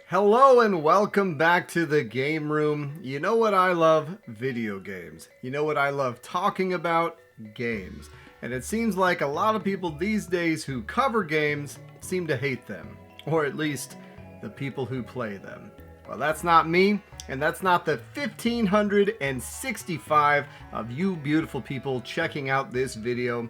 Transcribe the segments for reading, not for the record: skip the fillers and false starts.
Hello and welcome back to the game room. You know what I love? Video games. You know what I love talking about? Games. And it seems like a lot of people these days who cover games seem to hate them. Or at least the people who play them. Well, that's not me, and that's not the 1,565 of you beautiful people checking out this video.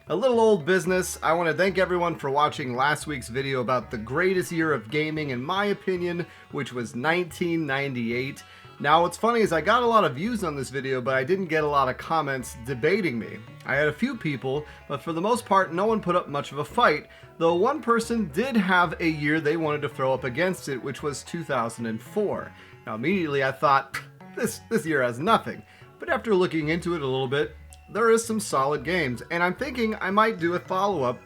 A little old business. I want to thank everyone for watching last week's video about the greatest year of gaming in my opinion, which was 1998. Now what's funny is I got a lot of views on this video, but I didn't get a lot of comments debating me. I had a few people, but for the most part no one put up much of a fight, though one person did have a year they wanted to throw up against it, which was 2004. Now immediately I thought, this year has nothing. But after looking into it a little bit, there is some solid games, and I'm thinking I might do a follow-up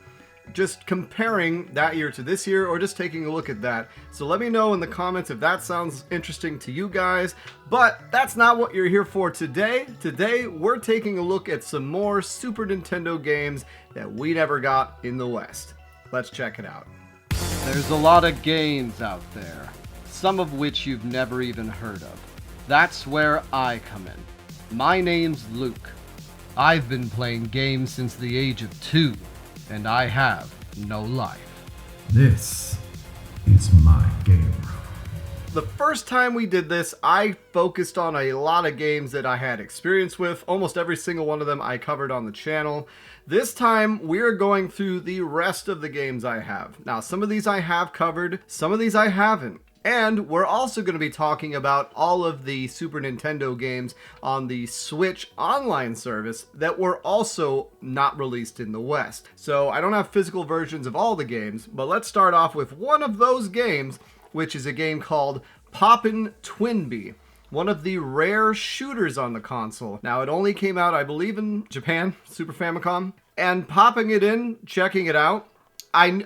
just comparing that year to this year, or just taking a look at that. So let me know in the comments if that sounds interesting to you guys, but that's not what you're here for today. Today we're taking a look at some more Super Nintendo games that we never got in the West. Let's check it out. There's a lot of games out there, some of which you've never even heard of. That's where I come in. My name's Luke. I've been playing games since the age of 2, and I have no life. This is my game room. The first time we did this, I focused on a lot of games that I had experience with. Almost every single one of them I covered on the channel. This time, we're going through the rest of the games I have. Now, some of these I have covered, some of these I haven't. And we're also going to be talking about all of the Super Nintendo games on the Switch online service that were also not released in the West. So I don't have physical versions of all the games, but let's start off with one of those games, which is a game called Poppin Twin B. One of the rare shooters on the console. Now it only came out, I believe, in Japan, Super Famicom. And popping it in, checking it out, I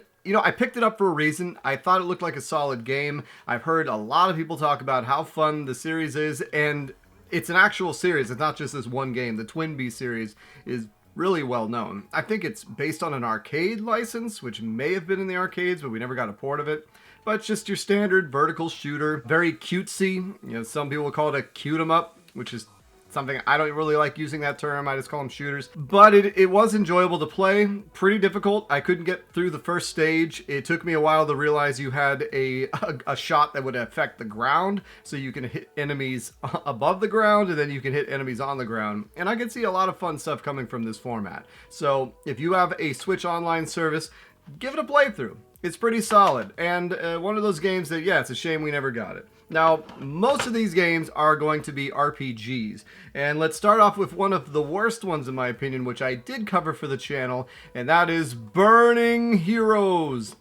picked it up for a reason. I thought it looked like a solid game. I've heard a lot of people talk about how fun the series is, and it's an actual series. It's not just this one game. The Twin B series is really well known. I think it's based on an arcade license, which may have been in the arcades, but we never got a port of it. But it's just your standard vertical shooter, very cutesy. Some people call it a cute 'em up, which is something I don't really like using that term. I just call them shooters. But it was enjoyable to play. Pretty difficult. I couldn't get through the first stage. It took me a while to realize you had a shot that would affect the ground. So you can hit enemies above the ground, and then you can hit enemies on the ground. And I can see a lot of fun stuff coming from this format. So if you have a Switch online service, give it a playthrough. It's pretty solid, and one of those games that, yeah, it's a shame we never got it. Now, most of these games are going to be RPGs, and let's start off with one of the worst ones in my opinion, which I did cover for the channel, and that is Burning Heroes.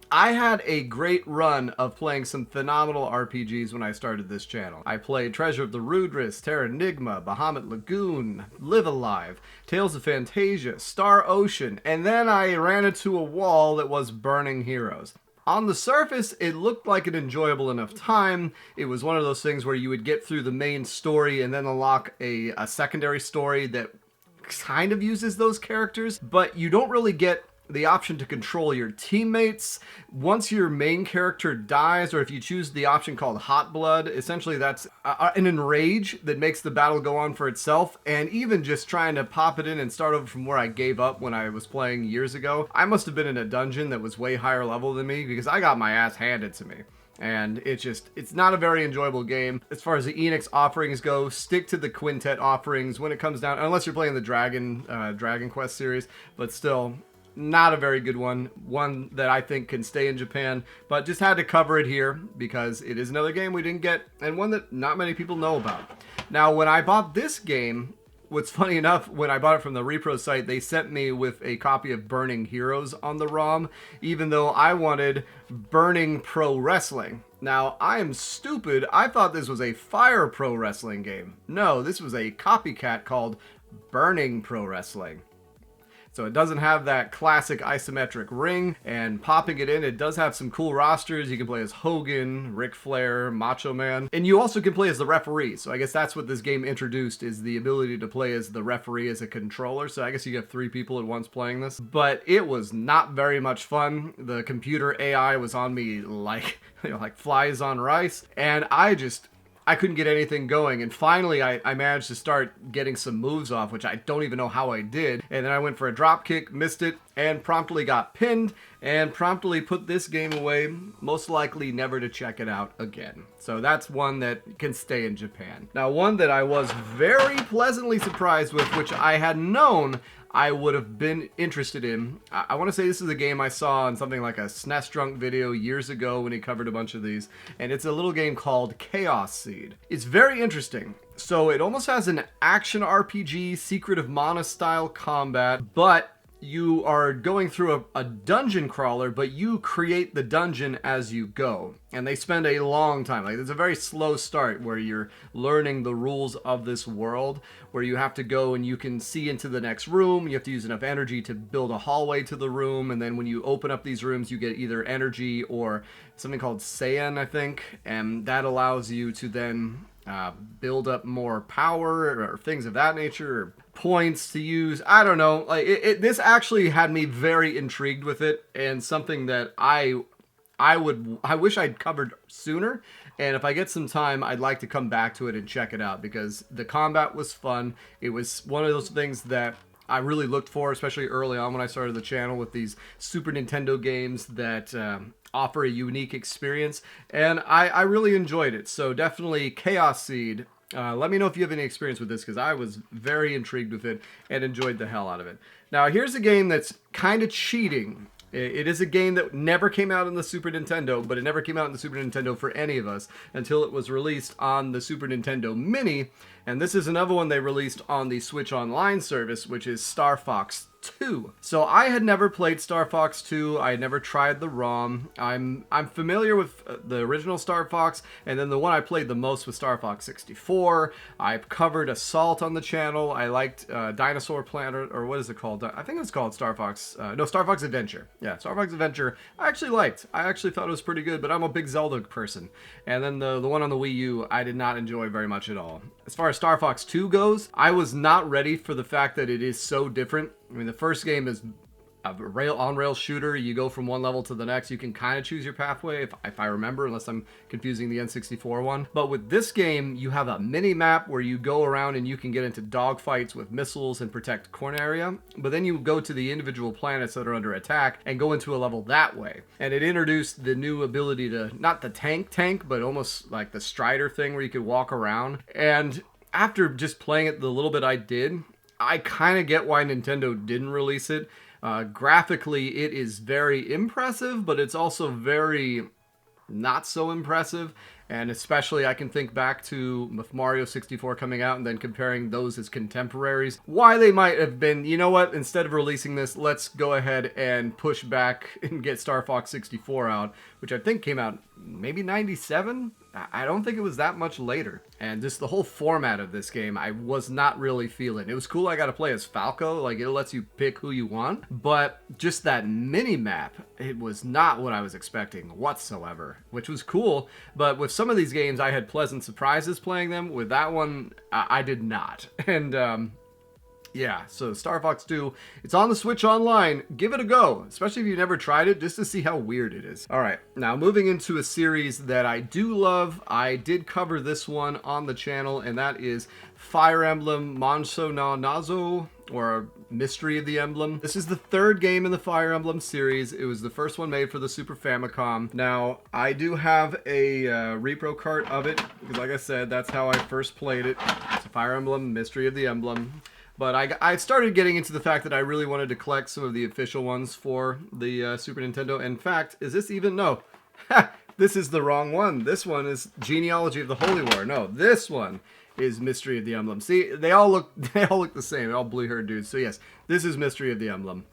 I had a great run of playing some phenomenal RPGs when I started this channel. I played Treasure of the Rudris, Terra Enigma, Bahamut Lagoon, Live Alive, Tales of Fantasia, Star Ocean, and then I ran into a wall that was Burning Heroes. On the surface, it looked like an enjoyable enough time. It was one of those things where you would get through the main story and then unlock a secondary story that kind of uses those characters, but you don't really get the option to control your teammates. Once your main character dies, or if you choose the option called Hot Blood, essentially that's an enrage that makes the battle go on for itself. And even just trying to pop it in and start over from where I gave up when I was playing years ago, I must have been in a dungeon that was way higher level than me, because I got my ass handed to me. And it's not a very enjoyable game. As far as the Enix offerings go, stick to the Quintet offerings when it comes down, unless you're playing the Dragon Quest series, but still, not a very good one that I think can stay in Japan, but just had to cover it here because it is another game we didn't get, and one that not many people know about. Now, when I bought this game, what's funny enough, when I bought it from the repro site, they sent me with a copy of Burning Heroes on the ROM, even though I wanted Burning Pro Wrestling. Now, I am stupid. I thought this was a Fire Pro Wrestling game. No, this was a copycat called Burning Pro Wrestling. So it doesn't have that classic isometric ring, and popping it in, it does have some cool rosters. You can play as Hogan, Ric Flair, Macho Man, and you also can play as the referee. So I guess that's what this game introduced, is the ability to play as the referee as a controller. So I guess you get 3 people at once playing this, but it was not very much fun. The computer AI was on me like, like flies on rice, and I couldn't get anything going, and finally I managed to start getting some moves off, which I don't even know how I did, and then I went for a drop kick, missed it, and promptly got pinned, and promptly put this game away, most likely never to check it out again. So that's one that can stay in Japan. Now, one that I was very pleasantly surprised with, which I had known I would have been interested in. I want to say this is a game I saw on something like a SNES Drunk video years ago when he covered a bunch of these, and it's a little game called Chaos Seed. It's very interesting. So it almost has an action RPG, Secret of Mana style combat, but you are going through a dungeon crawler, but you create the dungeon as you go. And they spend a long time. Like, there's a very slow start where you're learning the rules of this world, where you have to go and you can see into the next room. You have to use enough energy to build a hallway to the room. And then when you open up these rooms, you get either energy or something called Saiyan, I think. And that allows you to then build up more power or things of that nature, or points to use. I don't know. Like this actually had me very intrigued with it, and something that I wish I'd covered sooner. And if I get some time, I'd like to come back to it and check it out, because the combat was fun. It was one of those things that I really looked for, especially early on when I started the channel, with these Super Nintendo games that offer a unique experience, and I really enjoyed it. So definitely Chaos Seed. Let me know if you have any experience with this, because I was very intrigued with it and enjoyed the hell out of it. Now, here's a game that's kind of cheating. It is a game that never came out on the Super Nintendo, but it never came out on the Super Nintendo for any of us until it was released on the Super Nintendo Mini. And this is another one they released on the Switch Online service, which is Star Fox 2. So I had never played Star Fox 2. I had never tried the ROM. I'm familiar with the original Star Fox, and then the one I played the most was Star Fox 64. I've covered Assault on the channel. I liked Dinosaur Planet, or what is it called? I think it's called Star Fox. No, Star Fox Adventure. Yeah, Star Fox Adventure. I actually liked. I actually thought it was pretty good, but I'm a big Zelda person. And then the one on the Wii U, I did not enjoy very much at all. As far as Star Fox 2 goes, I was not ready for the fact that it is so different. I mean, the first game is a on-rail shooter. You go from one level to the next. You can kind of choose your pathway, if I remember, unless I'm confusing the N64 one. But with this game, you have a mini-map where you go around and you can get into dogfights with missiles and protect Corneria. But then you go to the individual planets that are under attack and go into a level that way. And it introduced the new ability to, not the tank, but almost like the Strider thing where you could walk around. And after just playing it the little bit I did, I kind of get why Nintendo didn't release it. Graphically, it is very impressive, but it's also very not so impressive. And especially I can think back to with Mario 64 coming out and then comparing those as contemporaries. Why they might have been, you know what, instead of releasing this, let's go ahead and push back and get Star Fox 64 out, which I think came out maybe 97? I don't think it was that much later. And just the whole format of this game, I was not really feeling. It was cool I got to play as Falco, like it lets you pick who you want, but just that mini-map, it was not what I was expecting whatsoever, which was cool. But with some of these games, I had pleasant surprises playing them. With that one, I did not. And yeah, so Star Fox 2, it's on the Switch Online. Give it a go, especially if you've never tried it, just to see how weird it is. All right, now moving into a series that I do love. I did cover this one on the channel, and that is Fire Emblem Manso no Nazo, or Mystery of the Emblem. This is the third game in the Fire Emblem series. It was the first one made for the Super Famicom. Now, I do have a repro cart of it, because like I said, that's how I first played it. It's Fire Emblem Mystery of the Emblem. But I started getting into the fact that I really wanted to collect some of the official ones for the Super Nintendo. In fact, is this even? No. This is the wrong one. This one is Genealogy of the Holy War. No, this one is Mystery of the Emblem. See, they all look the same. They're all blue-haired dudes. So yes, this is Mystery of the Emblem.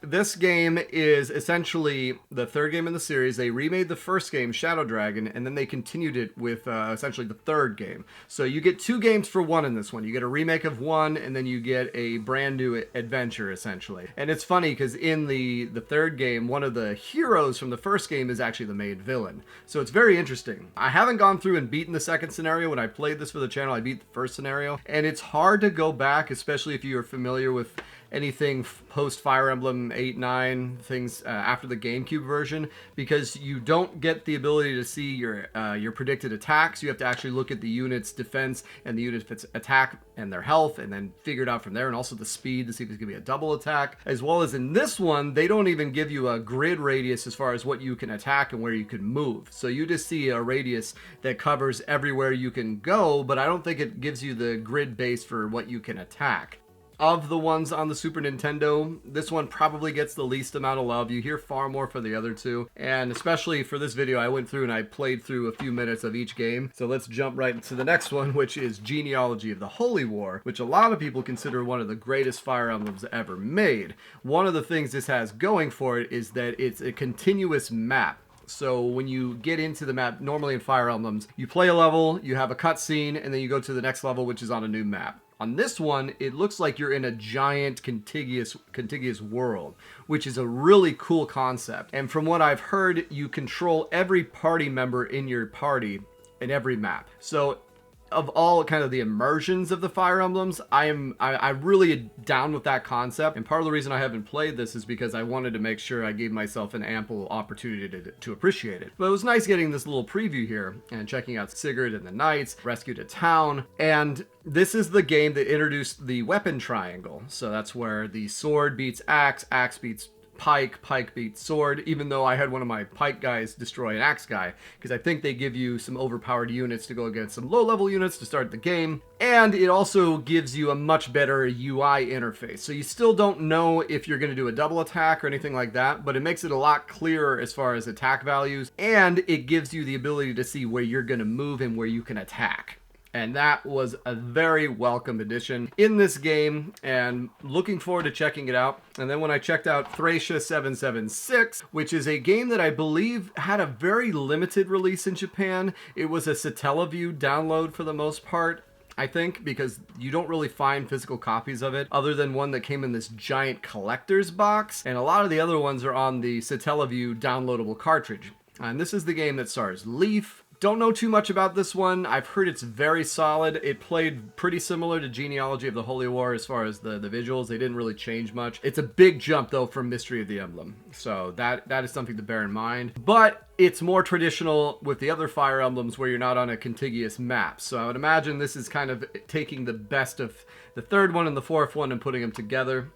This game is essentially the third game in the series. They remade the first game, Shadow Dragon, and then they continued it with essentially the third game. So you get 2 games for one in this one. You get a remake of one, and then you get a brand new adventure, essentially. And it's funny because in the third game, one of the heroes from the first game is actually the main villain. So it's very interesting. I haven't gone through and beaten the second scenario. When I played this for the channel, I beat the first scenario. And it's hard to go back, especially if you are familiar with anything post Fire Emblem 8, 9, things after the GameCube version, because you don't get the ability to see your predicted attacks. You have to actually look at the unit's defense and the unit's attack and their health, and then figure it out from there, and also the speed to see if it's going to be a double attack. As well as in this one, they don't even give you a grid radius as far as what you can attack and where you can move. So you just see a radius that covers everywhere you can go, but I don't think it gives you the grid base for what you can attack. Of the ones on the Super Nintendo, this one probably gets the least amount of love. You hear far more for the other two. And especially for this video, I went through and I played through a few minutes of each game. So let's jump right into the next one, which is Genealogy of the Holy War, which a lot of people consider one of the greatest Fire Emblems ever made. One of the things this has going for it is that it's a continuous map. So when you get into the map, normally in Fire Emblems, you play a level, you have a cutscene, and then you go to the next level, which is on a new map. On this one, it looks like you're in a giant contiguous world, which is a really cool concept. And from what I've heard, you control every party member in your party in every map. So of all kind of the immersions of the Fire Emblems, I'm really down with that concept. And part of the reason I haven't played this is because I wanted to make sure I gave myself an ample opportunity to appreciate it. But it was nice getting this little preview here and checking out Sigurd and the Knights, rescued a town. And this is the game that introduced the weapon triangle. So that's where the sword beats axe, axe beats pike, pike beats sword, even though I had one of my pike guys destroy an axe guy, because I think they give you some overpowered units to go against some low-level units to start the game. And it also gives you a much better UI interface. So you still don't know if you're going to do a double attack or anything like that, but it makes it a lot clearer as far as attack values, and it gives you the ability to see where you're going to move and where you can attack. And that was a very welcome addition in this game, and looking forward to checking it out. And then when I checked out Thracia 776, which is a game that I believe had a very limited release in Japan. It was a Satellaview download for the most part, I think, because you don't really find physical copies of it other than one that came in this giant collector's box. And a lot of the other ones are on the Satellaview downloadable cartridge. And this is the game that stars Leaf. Don't know too much about this one. I've heard it's very solid. It played pretty similar to Genealogy of the Holy War as far as the visuals. They didn't really change much. It's a big jump, though, from Mystery of the Emblem. So that is something to bear in mind. But it's more traditional with the other Fire Emblems where you're not on a contiguous map. So I would imagine this is kind of taking the best of the third one and the fourth one and putting them together.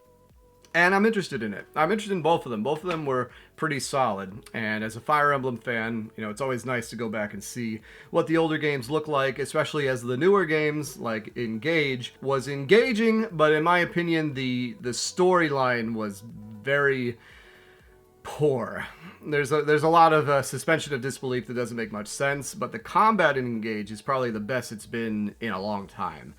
And I'm interested in it. I'm interested in both of them. Both of them were pretty solid. And as a Fire Emblem fan, you know, it's always nice to go back and see what the older games look like, especially as the newer games, like Engage, was engaging, but in my opinion, the storyline was very poor. There's a lot of suspension of disbelief that doesn't make much sense, but the combat in Engage is probably the best it's been in a long time.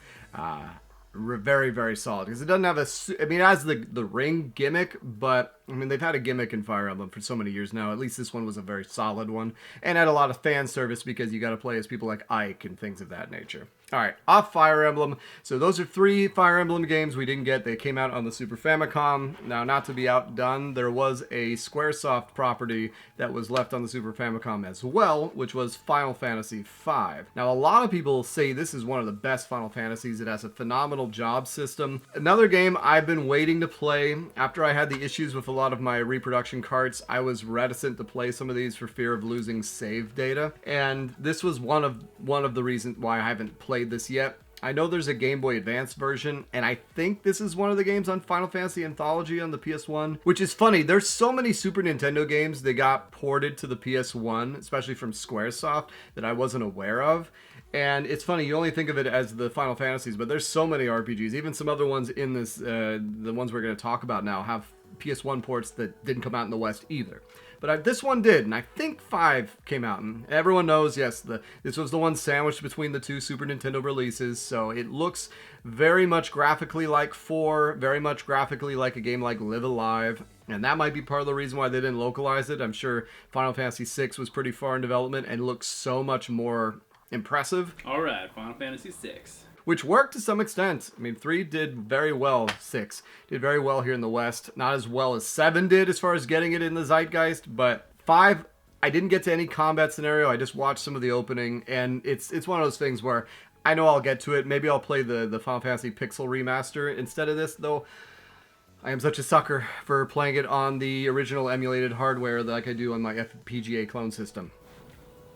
Very, very solid, because it doesn't have I mean, it has the ring gimmick, but I mean, they've had a gimmick in Fire Emblem for so many years now. At least this one was a very solid one, and had a lot of fan service because you got to play as people like Ike and things of that nature. All right, off Fire Emblem. So those are 3 Fire Emblem games we didn't get. They came out on the Super Famicom. Now, not to be outdone, there was a Squaresoft property that was left on the Super Famicom as well, which was Final Fantasy V. Now, a lot of people say this is one of the best Final Fantasies. It has a phenomenal job system. Another game I've been waiting to play. After I had the issues with a lot of my reproduction carts, I was reticent to play some of these for fear of losing save data. And this was one of the reasons why I haven't played this yet. I know there's a Game Boy Advance version, and I think this is one of the games on Final Fantasy Anthology on the PS1, which is funny. There's so many Super Nintendo games that got ported to the PS1, especially from Squaresoft, that I wasn't aware of. And it's funny, you only think of it as the Final Fantasies, but there's so many RPGs. Even some other ones in this, the ones we're going to talk about now, have PS1 ports that didn't come out in the West either. But this one did, and I think 5 came out. And everyone knows, yes, this was the one sandwiched between the 2 Super Nintendo releases, so it looks very much graphically like 4, very much graphically like a game like Live Alive. And that might be part of the reason why they didn't localize it. I'm sure Final Fantasy VI was pretty far in development and looks so much more impressive. All right, Final Fantasy VI. Which worked to some extent. I mean, 3 did very well. 6 did very well here in the West. Not as well as 7 did as far as getting it in the zeitgeist. But 5, I didn't get to any combat scenario. I just watched some of the opening. And it's one of those things where I know I'll get to it. Maybe I'll play the Final Fantasy Pixel Remaster instead of this, though. I am such a sucker for playing it on the original emulated hardware like I do on my FPGA clone system.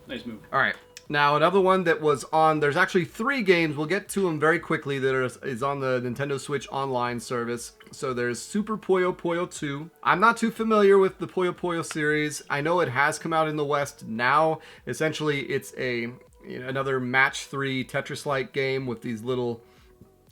Nice move. All right. Now, another one that was on... There's actually 3 games. We'll get to them very quickly that is on the Nintendo Switch Online service. So there's Super Puyo Puyo 2. I'm not too familiar with the Puyo Puyo series. I know it has come out in the West now. Essentially, it's another match 3 Tetris-like game with these little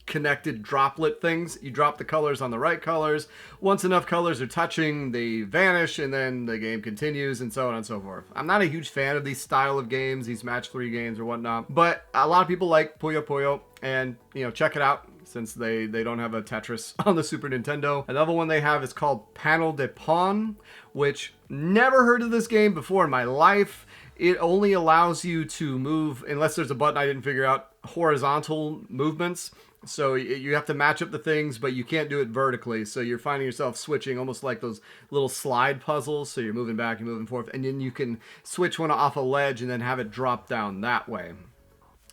connected droplet things. You drop the colors on the right colors. Once enough colors are touching, they vanish, and then the game continues, and so on and so forth. I'm not a huge fan of these style of games, these match 3 games or whatnot, but a lot of people like Puyo Puyo, and check it out since they don't have a Tetris on the Super Nintendo. Another one they have is called Panel de Pon, which never heard of this game before in my life. It only allows you to move, unless there's a button I didn't figure out, horizontal movements. So you have to match up the things, but you can't do it vertically. So you're finding yourself switching almost like those little slide puzzles. So you're moving back and moving forth. And then you can switch one off a ledge and then have it drop down that way.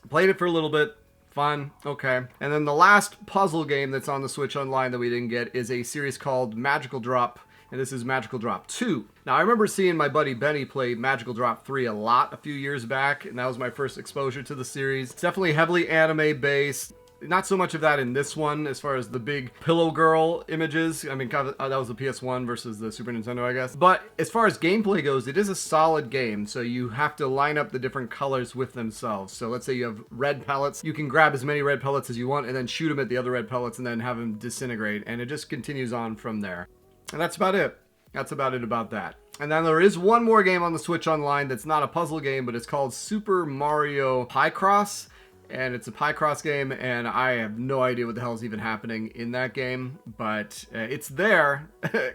Played it for a little bit. Fun. Okay. And then the last puzzle game that's on the Switch Online that we didn't get is a series called Magical Drop. And this is Magical Drop 2. Now, I remember seeing my buddy Benny play Magical Drop 3 a lot a few years back. And that was my first exposure to the series. It's definitely heavily anime-based. Not so much of that in this one as far as the big pillow girl images. I mean, that was the PS1 versus the Super Nintendo, I guess. But as far as gameplay goes, it is a solid game. So you have to line up the different colors with themselves. So let's say you have red pellets. You can grab as many red pellets as you want and then shoot them at the other red pellets and then have them disintegrate. And it just continues on from there. And that's about it. That's about it about that. And then there is one more game on the Switch Online that's not a puzzle game, but it's called Super Mario Picross. And it's a Picross game, and I have no idea what the hell is even happening in that game. But it's there.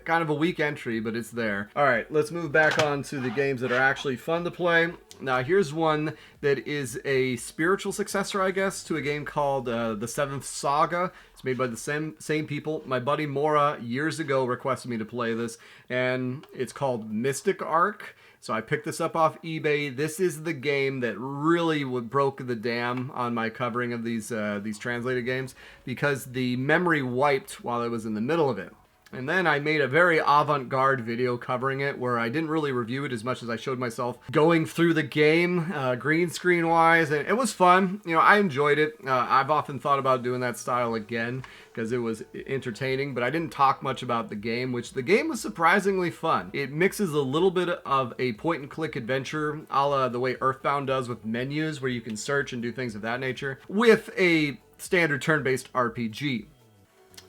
Kind of a weak entry, but it's there. All right, let's move back on to the games that are actually fun to play. Now, here's one that is a spiritual successor, I guess, to a game called The Seventh Saga. It's made by the same people. My buddy Mora years ago requested me to play this, and it's called Mystic Arc. So I picked this up off eBay. This is the game that really broke the dam on my covering of these translated games because the memory wiped while I was in the middle of it. And then I made a very avant-garde video covering it where I didn't really review it as much as I showed myself going through the game, green screen wise, and it was fun. I enjoyed it. I've often thought about doing that style again because it was entertaining, but I didn't talk much about the game, which the game was surprisingly fun. It mixes a little bit of a point-and-click adventure, a la the way Earthbound does with menus where you can search and do things of that nature, with a standard turn-based RPG.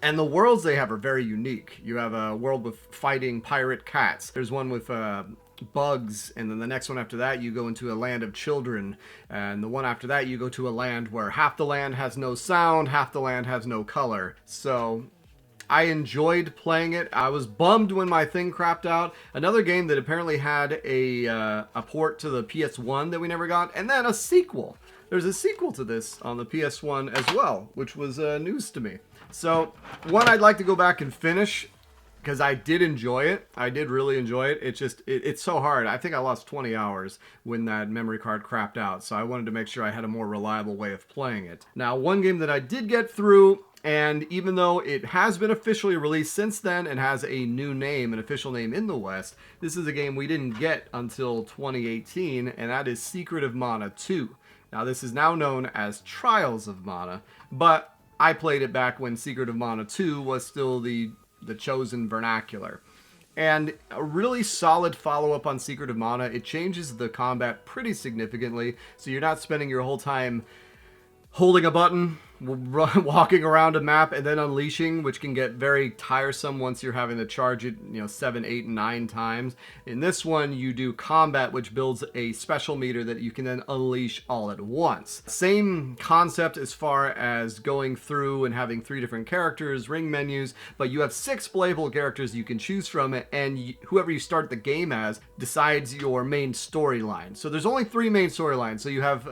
And the worlds they have are very unique. You have a world with fighting pirate cats. There's one with bugs, and then the next one after that you go into a land of children, and the one after that you go to a land where half the land has no sound, half the land has no color. So I enjoyed playing it. I was bummed when my thing crapped out. Another game that apparently had a port to the PS1 that we never got, and then a sequel. There's a sequel to this on the PS1 as well, which was news to me. So, one I'd like to go back and finish, because I did enjoy it. I did really enjoy it. It's so hard. I think I lost 20 hours when that memory card crapped out, so I wanted to make sure I had a more reliable way of playing it. Now, one game that I did get through, and even though it has been officially released since then and has a new name, an official name in the West, this is a game we didn't get until 2018, and that is Secret of Mana 2. Now, this is now known as Trials of Mana, but I played it back when Secret of Mana 2 was still the chosen vernacular. And a really solid follow-up on Secret of Mana. It changes the combat pretty significantly, so you're not spending your whole time holding a button, walking around a map, and then unleashing, which can get very tiresome once you're having to charge it, 7, 8, 9 times. In this one, you do combat, which builds a special meter that you can then unleash all at once. Same concept as far as going through and having 3 different characters, ring menus, but you have 6 playable characters you can choose from, and whoever you start the game as decides your main storyline. So there's only 3 main storylines. So you have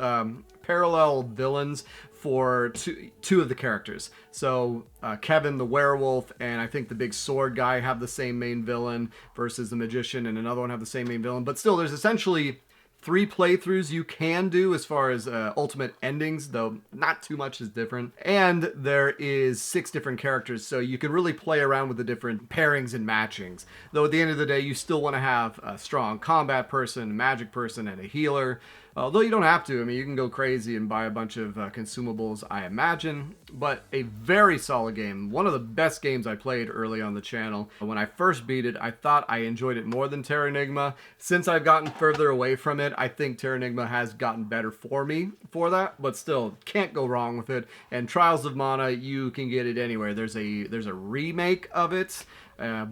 parallel villains for two of the characters. So Kevin the werewolf and I think the big sword guy have the same main villain versus the magician and another one have the same main villain. But still, there's essentially 3 playthroughs you can do as far as ultimate endings, though not too much is different. And there is 6 different characters, so you can really play around with the different pairings and matchings. Though at the end of the day, you still want to have a strong combat person, magic person, and a healer. Although you don't have to. I mean, you can go crazy and buy a bunch of consumables, I imagine. But a very solid game. One of the best games I played early on the channel. When I first beat it, I thought I enjoyed it more than Terranigma. Since I've gotten further away from it, I think Terranigma has gotten better for me for that. But still, can't go wrong with it. And Trials of Mana, you can get it anywhere. There's a remake of it,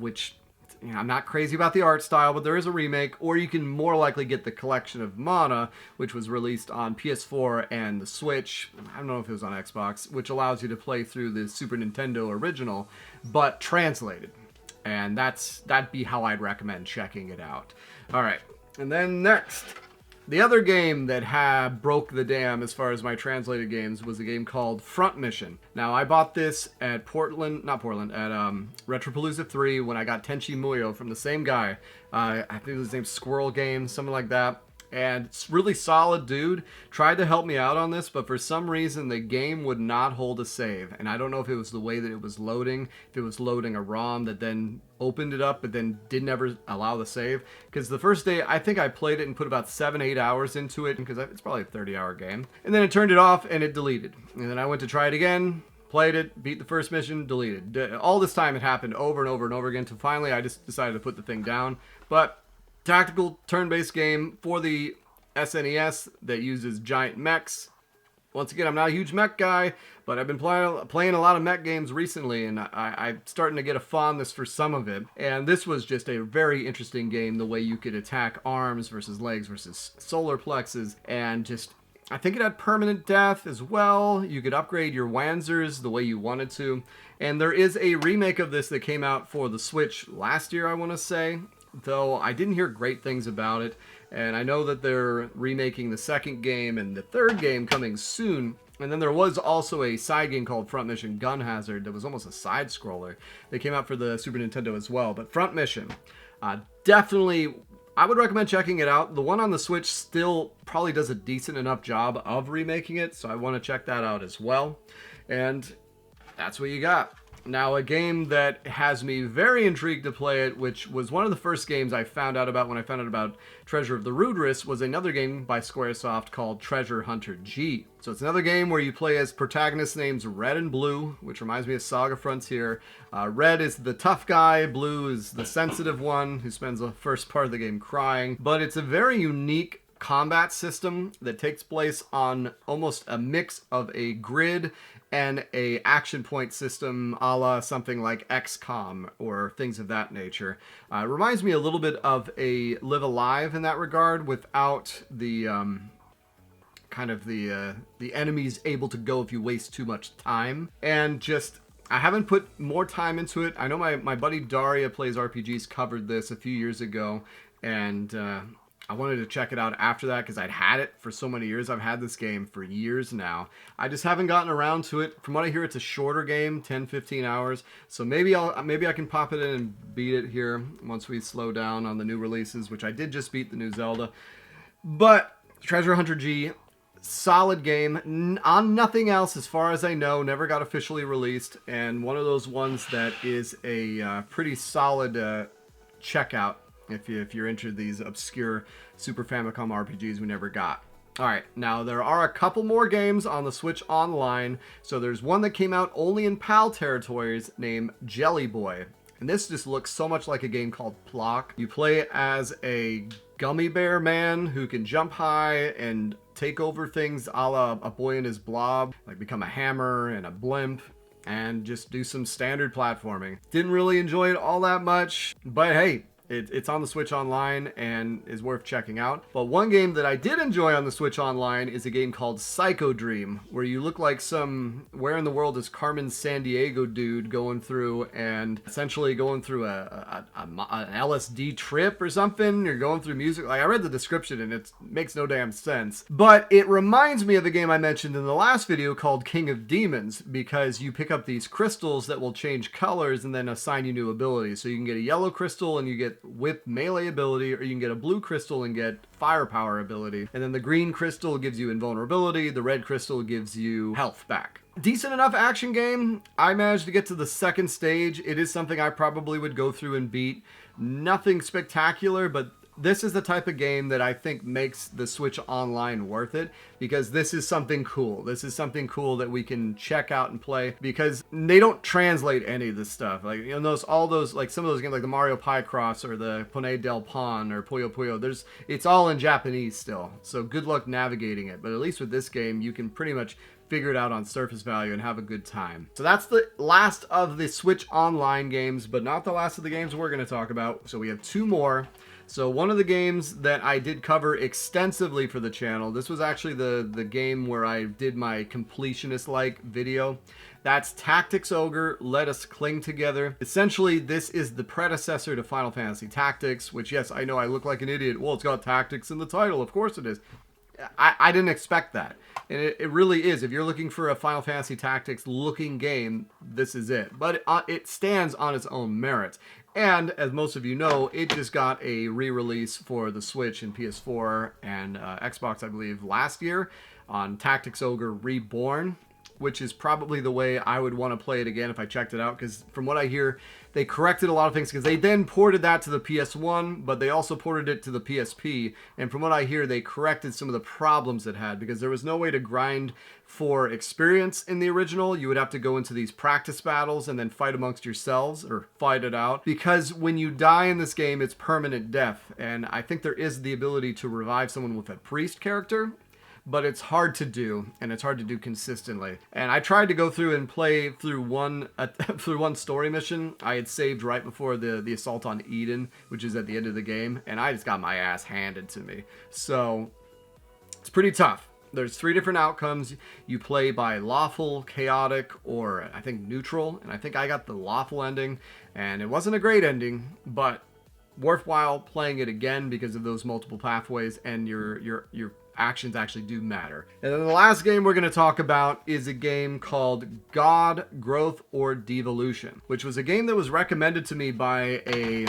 which... I'm not crazy about the art style, but there is a remake, or you can more likely get the collection of Mana, which was released on PS4 and the Switch. I don't know if it was on Xbox, which allows you to play through the Super Nintendo original, but translated. And that'd be how I'd recommend checking it out. All right, and then next, the other game that broke the dam as far as my translated games was a game called Front Mission. Now, I bought this at Retropalooza 3 when I got Tenchi Muyo from the same guy. I think his name's Squirrel Games, something like that. And it's really solid dude. Tried to help me out on this, but for some reason the game would not hold a save. And I don't know if it was the way that it was loading, if it was loading a ROM that then opened it up but then didn't ever allow the save. Because the first day, I think I played it and put about 7-8 hours into it, because it's probably a 30-hour game. And then it turned it off and it deleted. And then I went to try it again, played it, beat the first mission, deleted. All this time it happened over and over and over again, until finally I just decided to put the thing down. But tactical turn-based game for the SNES that uses giant mechs. Once again, I'm not a huge mech guy, but I've been playing a lot of mech games recently, and I'm starting to get a fondness for some of it. And this was just a very interesting game, the way you could attack arms versus legs versus solar plexes, and just... I think it had permanent death as well. You could upgrade your Wanzers the way you wanted to. And there is a remake of this that came out for the Switch last year, I want to say. Though I didn't hear great things about it, and I know that they're remaking the second game and the third game coming soon. And then there was also a side game called Front Mission Gun Hazard that was almost a side scroller. They came out for the Super Nintendo as well. But Front Mission, definitely, I would recommend checking it out. The one on the Switch still probably does a decent enough job of remaking it, so I want to check that out as well. And that's what you got. Now, a game that has me very intrigued to play it, which was one of the first games I found out about when I found out about Treasure of the Rudris, was another game by Squaresoft called Treasure Hunter G. So it's another game where you play as protagonist names Red and Blue, which reminds me of Saga Frontier. Red is the tough guy, Blue is the sensitive one who spends the first part of the game crying. But it's a very unique combat system that takes place on almost a mix of a grid and a action point system a la something like XCOM or things of that nature. It reminds me a little bit of a Live Alive in that regard, without the the enemies able to go if you waste too much time. And just, I haven't put more time into it. I know my buddy Daria Plays RPGs covered this a few years ago, and I wanted to check it out after that because I'd had it for so many years. I've had this game for years now. I just haven't gotten around to it. From what I hear, it's a shorter game, 10-15 hours. So maybe I can pop it in and beat it here once we slow down on the new releases, which I did just beat the new Zelda. But Treasure Hunter G, solid game. On nothing else, as far as I know, never got officially released. And one of those ones that is a pretty solid checkout if you're into these obscure Super Famicom RPGs we never got. Alright, now there are a couple more games on the Switch Online. So there's one that came out only in PAL territories named Jelly Boy. And this just looks so much like a game called Plock. You play as a gummy bear man who can jump high and take over things a la A Boy and His Blob, like become a hammer and a blimp, and just do some standard platforming. Didn't really enjoy it all that much, but hey, it's on the Switch Online and is worth checking out. But one game that I did enjoy on the Switch Online is a game called Psychodream, where you look like some where in the world is Carmen Sandiego dude going through and essentially going through an LSD trip or something. You're going through music. Like, I read the description and it makes no damn sense. But it reminds me of a game I mentioned in the last video called King of Demons, because you pick up these crystals that will change colors and then assign you new abilities. So you can get a yellow crystal and you get whip melee ability, or you can get a blue crystal and get firepower ability. And then the green crystal gives you invulnerability, the red crystal gives you health back. Decent enough action game. I managed to get to the second stage. It is something I probably would go through and beat. Nothing spectacular, but this is the type of game that I think makes the Switch Online worth it, because this is something cool. This is something cool that we can check out and play, because they don't translate any of this stuff. Like, you'll notice all those, like some of those games, like the Mario Picross or the Pone del Pon or Puyo Puyo, it's all in Japanese still. So good luck navigating it. But at least with this game, you can pretty much figure it out on surface value and have a good time. So that's the last of the Switch Online games, but not the last of the games we're going to talk about. So we have two more. So one of the games that I did cover extensively for the channel, this was actually the game where I did my completionist-like video. That's Tactics Ogre, Let Us Cling Together. Essentially, this is the predecessor to Final Fantasy Tactics, which, yes, I know I look like an idiot. Well, it's got tactics in the title. Of course it is. I didn't expect that. And it really is. If you're looking for a Final Fantasy Tactics looking game, this is it. But it stands on its own merits. And as most of you know, it just got a re-release for the Switch and PS4 and Xbox, I believe, last year on Tactics Ogre Reborn, which is probably the way I would want to play it again if I checked it out, because from what I hear, they corrected a lot of things, because they then ported that to the PS1, but they also ported it to the PSP, and from what I hear, they corrected some of the problems it had, because there was no way to grind for experience in the original. You would have to go into these practice battles and then fight amongst yourselves, or fight it out, because when you die in this game, it's permanent death, and I think there is the ability to revive someone with a priest character, but it's hard to do, and it's hard to do consistently. And I tried to go through and play through one story mission I had saved right before the assault on Eden, which is at the end of the game, and I just got my ass handed to me. So it's pretty tough. There's 3 different outcomes. You play by lawful, chaotic, or I think neutral, and I think I got the lawful ending, and it wasn't a great ending, but worthwhile playing it again because of those multiple pathways, and your actions actually do matter. And then the last game we're going to talk about is a game called God, Growth, or Devolution, which was a game that was recommended to me by a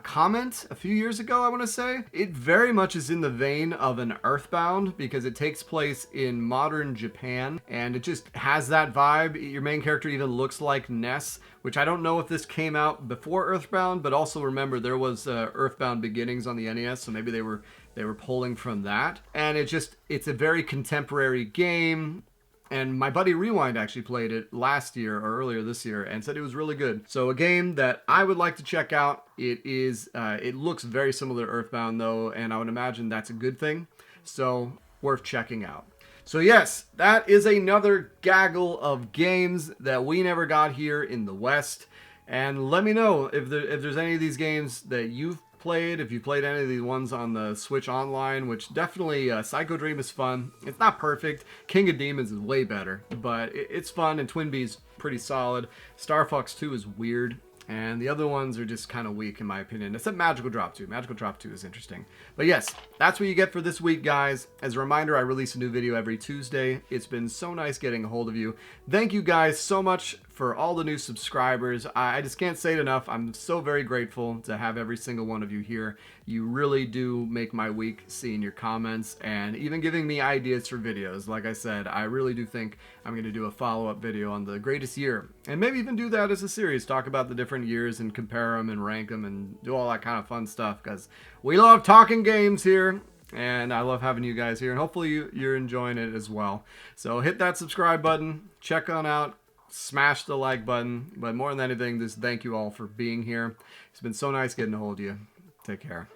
comment a few years ago, I want to say. It very much is in the vein of an Earthbound, because it takes place in modern Japan, and it just has that vibe. Your main character even looks like Ness, which I don't know if this came out before Earthbound, but also remember there was Earthbound Beginnings on the NES, so maybe they were pulling from that. And it's a very contemporary game. And my buddy Rewind actually played it last year or earlier this year and said it was really good. So a game that I would like to check out. It looks very similar to Earthbound though, and I would imagine that's a good thing. So worth checking out. So yes, that is another gaggle of games that we never got here in the West. And let me know if there's any of these games that you've played, if you played any of these ones on the Switch Online, which definitely Psychodream is fun. It's not perfect. King of Demons is way better, but it's fun, and Twin B is pretty solid. Star Fox 2 is weird, and the other ones are just kind of weak in my opinion, except Magical Drop 2. Magical Drop 2 is interesting. But yes, that's what you get for this week, guys. As a reminder, I release a new video every Tuesday. It's been so nice getting a hold of you. Thank you guys so much for all the new subscribers. I just can't say it enough. I'm so very grateful to have every single one of you here. You really do make my week seeing your comments and even giving me ideas for videos. Like I said, I really do think I'm going to do a follow-up video on the greatest year, and maybe even do that as a series, talk about the different years and compare them and rank them and do all that kind of fun stuff, because we love talking games here. And I love having you guys here, and hopefully you're enjoying it as well. So hit that subscribe button, check on out, smash the like button, but more than anything, just thank you all for being here. It's been so nice getting a hold of you. Take care.